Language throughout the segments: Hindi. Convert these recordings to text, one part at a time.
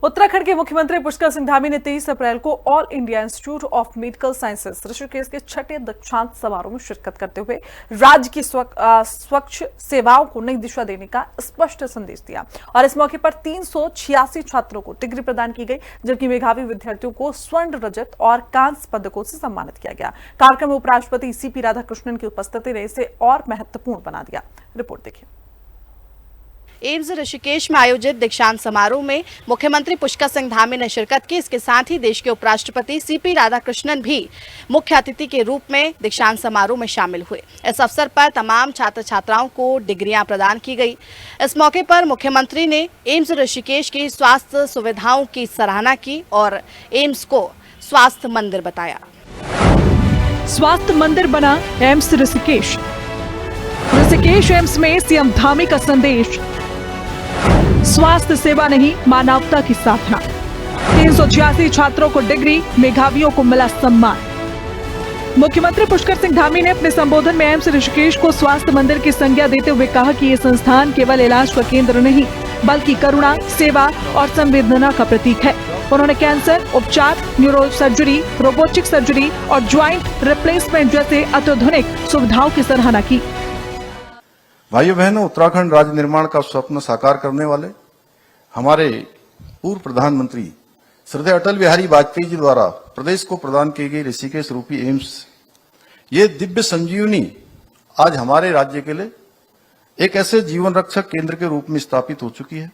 उत्तराखंड के मुख्यमंत्री पुष्कर सिंह धामी ने 23 अप्रैल को all India institute of medical sciences Rishikesh के छठे दीक्षांत समारोह में शिरकत करते हुए राज्य की स्वच्छ सेवाओं को नई दिशा देने का स्पष्ट संदेश दिया। और इस मौके पर 386 छात्रों को डिग्री प्रदान की गई, जबकि मेधावी विद्यार्थियों को स्वर्ण, रजत और कांस्य पदकों से सम्मानित किया गया। कार्यक्रम में उपराष्ट्रपति सीपी राधाकृष्णन की उपस्थिति ने इसे और महत्वपूर्ण बना दिया। रिपोर्ट देखिए। एम्स ऋषिकेश में आयोजित दीक्षांत समारोह में मुख्यमंत्री पुष्कर सिंह धामी ने शिरकत की। इसके साथ ही देश के उपराष्ट्रपति सीपी राधाकृष्णन भी मुख्य अतिथि के रूप में दीक्षांत समारोह में शामिल हुए। इस अवसर पर तमाम छात्र छात्राओं को डिग्रियां प्रदान की गई। इस मौके पर मुख्यमंत्री ने एम्स ऋषिकेश की स्वास्थ्य सुविधाओं की सराहना की और एम्स को स्वास्थ्य मंदिर बताया। स्वास्थ्य मंदिर बना एम्स ऋषिकेश। ऋषिकेश एम्स में सीएम धामी का संदेश, स्वास्थ्य सेवा नहीं मानवता की साधना। 386 छात्रों को डिग्री, मेधावियों को मिला सम्मान। मुख्यमंत्री पुष्कर सिंह धामी ने अपने संबोधन में एम्स ऋषिकेश को स्वास्थ्य मंदिर की संज्ञा देते हुए कहा कि ये संस्थान केवल इलाज का केंद्र नहीं, बल्कि करुणा, सेवा और संवेदना का प्रतीक है। उन्होंने कैंसर उपचार, न्यूरो सर्जरी, रोबोटिक सर्जरी और ज्वाइंट रिप्लेसमेंट जैसे अत्याधुनिक सुविधाओं की सराहना की। भाइयों बहनों, उत्तराखंड राज्य निर्माण का स्वप्न साकार करने वाले हमारे पूर्व प्रधानमंत्री श्रद्धेय अटल बिहारी वाजपेयी जी द्वारा प्रदेश को प्रदान की गई ऋषिकेश रूपी एम्स, ये दिव्य संजीवनी आज हमारे राज्य के लिए एक ऐसे जीवन रक्षक केंद्र के रूप में स्थापित हो चुकी है।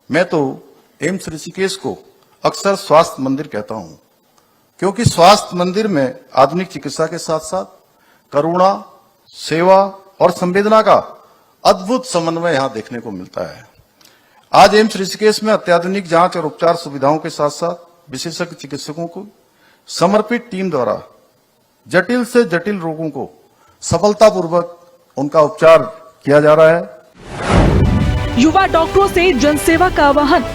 मैं तो एम्स ऋषिकेश को अक्सर स्वास्थ्य मंदिर कहता हूं, क्योंकि स्वास्थ्य मंदिर में आधुनिक चिकित्सा के साथ साथ करुणा, सेवा और संवेदना का अद्भुत समन्वय यहां देखने को मिलता है। आज एम्स ऋषिकेश में अत्याधुनिक जांच और उपचार सुविधाओं के साथ साथ विशेषज्ञ चिकित्सकों को समर्पित टीम द्वारा जटिल से जटिल रोगों को सफलतापूर्वक उनका उपचार किया जा रहा है। युवा डॉक्टरों से जनसेवा का आह्वान।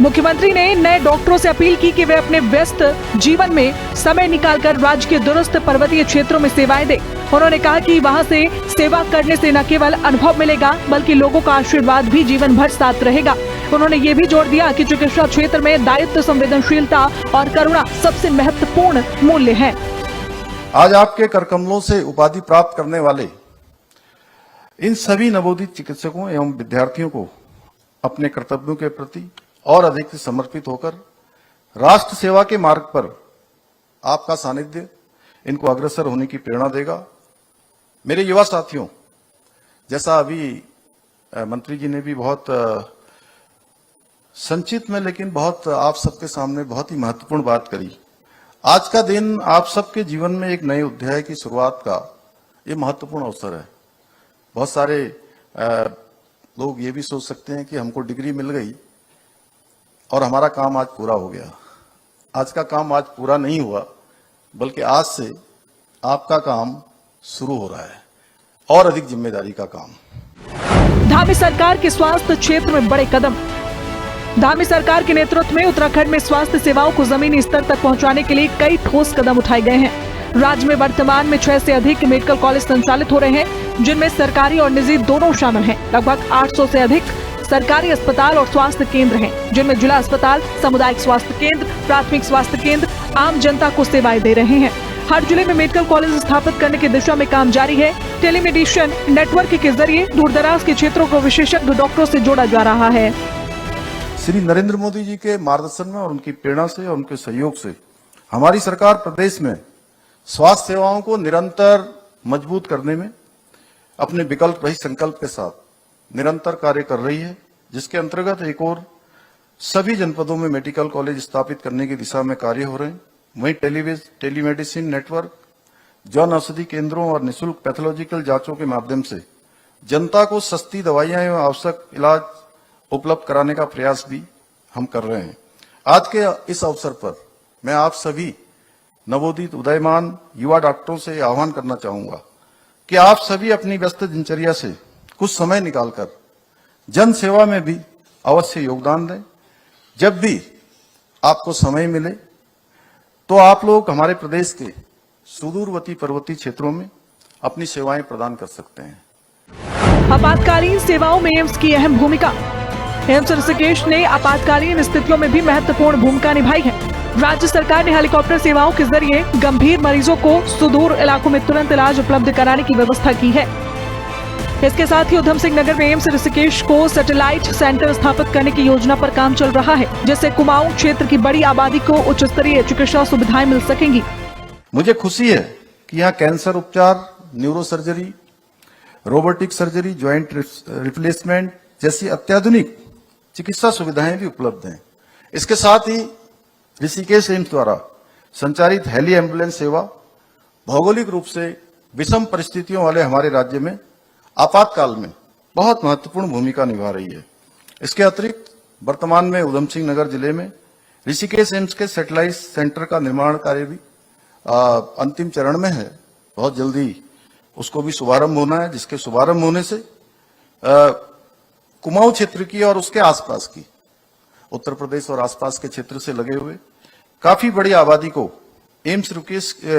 मुख्यमंत्री ने नए डॉक्टरों से अपील की कि वे अपने व्यस्त जीवन में समय निकालकर राज्य के दूरस्थ पर्वतीय क्षेत्रों में सेवाएं दें। उन्होंने कहा कि वहां से सेवा करने से न केवल अनुभव मिलेगा, बल्कि लोगों का आशीर्वाद भी जीवन भर साथ रहेगा। उन्होंने ये भी जोर दिया कि चिकित्सा क्षेत्र में दायित्व, संवेदनशीलता और करुणा सबसे महत्वपूर्ण मूल्य हैं। आज आपके करकमलों से उपाधि प्राप्त करने वाले इन सभी नवोदित चिकित्सकों एवं विद्यार्थियों को अपने कर्तव्यों के प्रति और अधिक समर्पित होकर राष्ट्र सेवा के मार्ग पर आपका सानिध्य इनको अग्रसर होने की प्रेरणा देगा। मेरे युवा साथियों, जैसा अभी मंत्री जी ने भी बहुत संक्षिप्त में लेकिन बहुत आप सबके सामने बहुत ही महत्वपूर्ण बात करी। आज का दिन आप सबके जीवन में एक नए अध्याय की शुरुआत का ये महत्वपूर्ण अवसर है। बहुत सारे लोग ये भी सोच सकते हैं कि हमको डिग्री मिल गई और हमारा काम आज पूरा हो गया। आज का काम आज पूरा नहीं हुआ, बल्कि आज से आपका काम शुरू हो रहा है और अधिक जिम्मेदारी का काम। धामी सरकार के स्वास्थ्य क्षेत्र में बड़े कदम। धामी सरकार के नेतृत्व में उत्तराखंड में स्वास्थ्य सेवाओं को जमीनी स्तर तक पहुंचाने के लिए कई ठोस कदम उठाए गए हैं। राज्य में वर्तमान में 6 से अधिक मेडिकल कॉलेज संचालित हो रहे हैं, जिनमें सरकारी और निजी दोनों शामिल हैं। लगभग 800 से अधिक सरकारी अस्पताल और स्वास्थ्य केंद्र हैं, जिनमें जिला अस्पताल, सामुदायिक स्वास्थ्य केंद्र, प्राथमिक स्वास्थ्य केंद्र आम जनता को सेवाएं दे रहे हैं। हर जिले में मेडिकल कॉलेज स्थापित करने की दिशा में काम जारी है। टेलीमेडिसिन नेटवर्क के जरिए दूरदराज के क्षेत्रों को विशेषज्ञ डॉक्टरों से जोड़ा जा रहा है। श्री नरेंद्र मोदी जी के मार्गदर्शन में और उनकी प्रेरणा से और उनके सहयोग से हमारी सरकार प्रदेश में स्वास्थ्य सेवाओं को निरंतर मजबूत करने में अपने विकल्प रहित संकल्प के साथ निरंतर कार्य कर रही है, जिसके अंतर्गत एक और सभी जनपदों में मेडिकल कॉलेज स्थापित करने की दिशा में कार्य हो रहे हैं। वहीं टेलीमेडिसिन नेटवर्क, जन औषधि केंद्रों और निःशुल्क पैथोलॉजिकल जांचों के माध्यम से जनता को सस्ती दवाइयां एवं आवश्यक इलाज उपलब्ध कराने का प्रयास भी हम कर रहे हैं। आज के इस अवसर पर मैं आप सभी नवोदित उदयमान युवा डॉक्टरों से आह्वान करना चाहूंगा कि आप सभी अपनी व्यस्त दिनचर्या से कुछ समय निकालकर जन सेवा में भी अवश्य योगदान दें। जब भी आपको समय मिले तो आप लोग हमारे प्रदेश के सुदूरवर्ती पर्वतीय क्षेत्रों में अपनी सेवाएं प्रदान कर सकते हैं। आपातकालीन सेवाओं में एम्स की अहम भूमिका। एम्स ऋषिकेश ने आपातकालीन स्थितियों में भी महत्वपूर्ण भूमिका निभाई है। राज्य सरकार ने हेलीकॉप्टर सेवाओं के जरिए गंभीर मरीजों को सुदूर इलाकों में तुरंत इलाज उपलब्ध कराने की व्यवस्था की है। इसके साथ ही उधम सिंह नगर में एम्स ऋषिकेश को सैटेलाइट सेंटर स्थापित करने की योजना पर काम चल रहा है, जिससे कुमाऊं क्षेत्र की बड़ी आबादी को उच्च स्तरीय चिकित्सा सुविधाएं मिल सकेंगी। मुझे खुशी है कि यहाँ कैंसर उपचार, neuro surgery, robotic surgery, joint replacement जैसी अत्याधुनिक चिकित्सा सुविधाएं भी उपलब्ध हैं। इसके साथ ही ऋषिकेश एम्स द्वारा संचालित हेली एम्बुलेंस सेवा भौगोलिक रूप से विषम परिस्थितियों वाले हमारे राज्य में आपातकाल में बहुत महत्वपूर्ण भूमिका निभा रही है। इसके अतिरिक्त वर्तमान में उधम सिंह नगर जिले में ऋषिकेश एम्स के सैटेलाइट सेंटर का निर्माण कार्य भी अंतिम चरण में है। बहुत जल्दी उसको भी शुभारंभ होना है, जिसके शुभारंभ होने से कुमाऊं क्षेत्र की और उसके आसपास की उत्तर प्रदेश और आसपास के क्षेत्र से लगे हुए काफी बड़ी आबादी को एम्स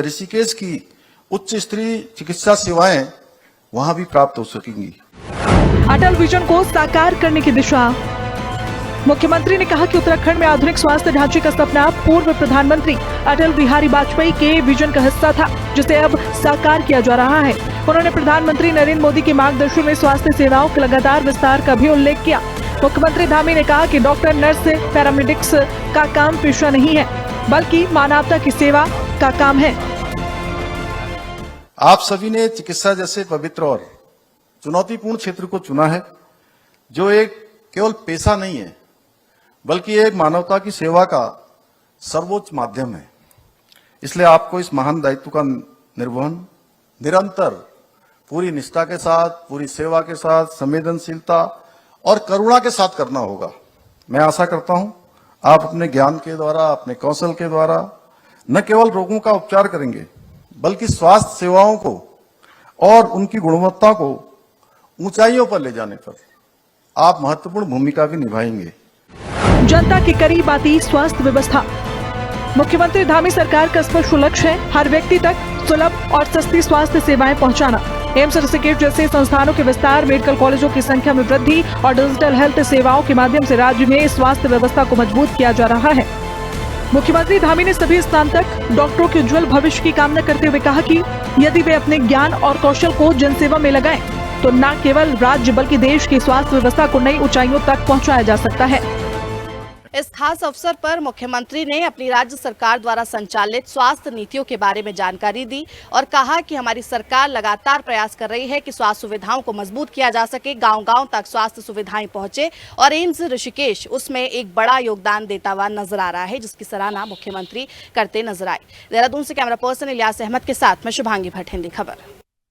ऋषिकेश की उच्च स्तरीय चिकित्सा सेवाएं वहां भी प्राप्त हो सकेंगी। अटल विजन को साकार करने की दिशा। मुख्यमंत्री ने कहा कि उत्तराखंड में आधुनिक स्वास्थ्य ढांचे का सपना पूर्व प्रधानमंत्री अटल बिहारी वाजपेयी के विजन का हिस्सा था, जिसे अब साकार किया जा रहा है। उन्होंने प्रधानमंत्री नरेंद्र मोदी के मार्गदर्शन में स्वास्थ्य सेवाओं के लगातार विस्तार का भी उल्लेख किया। मुख्यमंत्री धामी ने कहा कि डॉक्टर, नर्स, पैरामेडिक्स का काम पेशा नहीं है, बल्कि मानवता की सेवा का काम है। आप सभी ने चिकित्सा जैसे पवित्र और चुनौतीपूर्ण क्षेत्र को चुना है, जो एक केवल पेशा नहीं है, बल्कि एक मानवता की सेवा का सर्वोच्च माध्यम है। इसलिए आपको इस महान दायित्व का निर्वहन निरंतर पूरी निष्ठा के साथ, पूरी सेवा के साथ, संवेदनशीलता और करुणा के साथ करना होगा। मैं आशा करता हूं आप अपने ज्ञान के द्वारा, अपने कौशल के द्वारा न केवल रोगों का उपचार करेंगे, बल्कि स्वास्थ्य सेवाओं को और उनकी गुणवत्ता को ऊंचाइयों पर ले जाने पर आप महत्वपूर्ण भूमिका भी निभाएंगे। जनता के करीब आती स्वास्थ्य व्यवस्था। मुख्यमंत्री धामी सरकार का स्पष्ट लक्ष्य है हर व्यक्ति तक सुलभ और सस्ती स्वास्थ्य सेवाएं पहुंचाना। एम्स ऋषिकेश जैसे संस्थानों के विस्तार, मेडिकल कॉलेजों की संख्या में वृद्धि और डिजिटल हेल्थ सेवाओं के माध्यम से राज्य में स्वास्थ्य व्यवस्था को मजबूत किया जा रहा है। मुख्यमंत्री धामी ने सभी स्नातक डॉक्टरों के उज्जवल भविष्य की कामना करते हुए कहा कि यदि वे अपने ज्ञान और कौशल को जनसेवा में लगाएं, तो न केवल राज्य बल्कि देश की स्वास्थ्य व्यवस्था को नई ऊंचाइयों तक पहुंचाया जा सकता है। इस खास अवसर पर मुख्यमंत्री ने अपनी राज्य सरकार द्वारा संचालित स्वास्थ्य नीतियों के बारे में जानकारी दी और कहा कि हमारी सरकार लगातार प्रयास कर रही है कि स्वास्थ्य सुविधाओं को मजबूत किया जा सके, गांव-गांव तक स्वास्थ्य सुविधाएं पहुंचे और एम्स ऋषिकेश उसमें एक बड़ा योगदान देता हुआ नजर आ रहा है, जिसकी सराहना मुख्यमंत्री करते नजर आए। देहरादून से कैमरा पर्सन इलियास अहमद के साथ मैं शुभांगी भट्ट, हिंदी खबर।